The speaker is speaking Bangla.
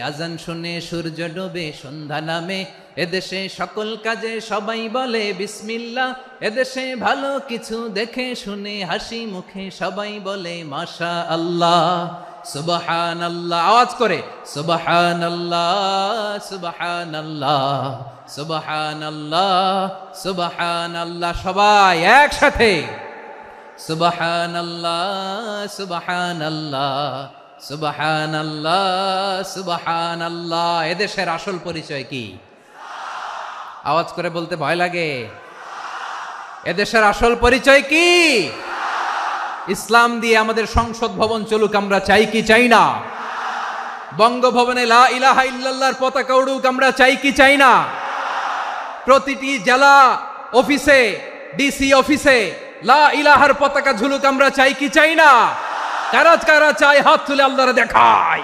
আজান শুনে সূর্য ডোবে সন্ধ্যা নামে, এদেশে সকল কাজে সবাই বলে বিসমিল্লাহ। এদেশে ভালো কিছু দেখে শুনে হাসি মুখে সবাই বলে মাশা আল্লাহ, সুবহানাল্লাহ। আওয়াজ করে সুবহানাল্লাহ, সুবহানাল্লাহ, সুবহানাল্লাহ, সুবহানাল্লাহ। সবাই একসাথে সুবহানাল্লাহ, সুবহানাল্লাহ, সুবহানাল্লাহ, সুবহানাল্লাহ। এদেশের আসল পরিচয় কি? আওয়াজ করে বলতে ভয় লাগে। এদেশের আসল পরিচয় কি? ইসলাম দিয়ে আমাদের সংসদ ভবন চলুক, আমরা চাই কি চাই না? বঙ্গভবনে লা ইলাহা ইল্লাল্লাহর পতাকা উড়ুক, আমরা চাই কি চাই না? প্রতিটি জেলা অফিসে, ডিসি অফিসে লা ইলাহার পতাকা ঝুলুক, আমরা চাই কি চাই না? কারা কারা চাই হাত তুলে আল্লাহরে দেখায়।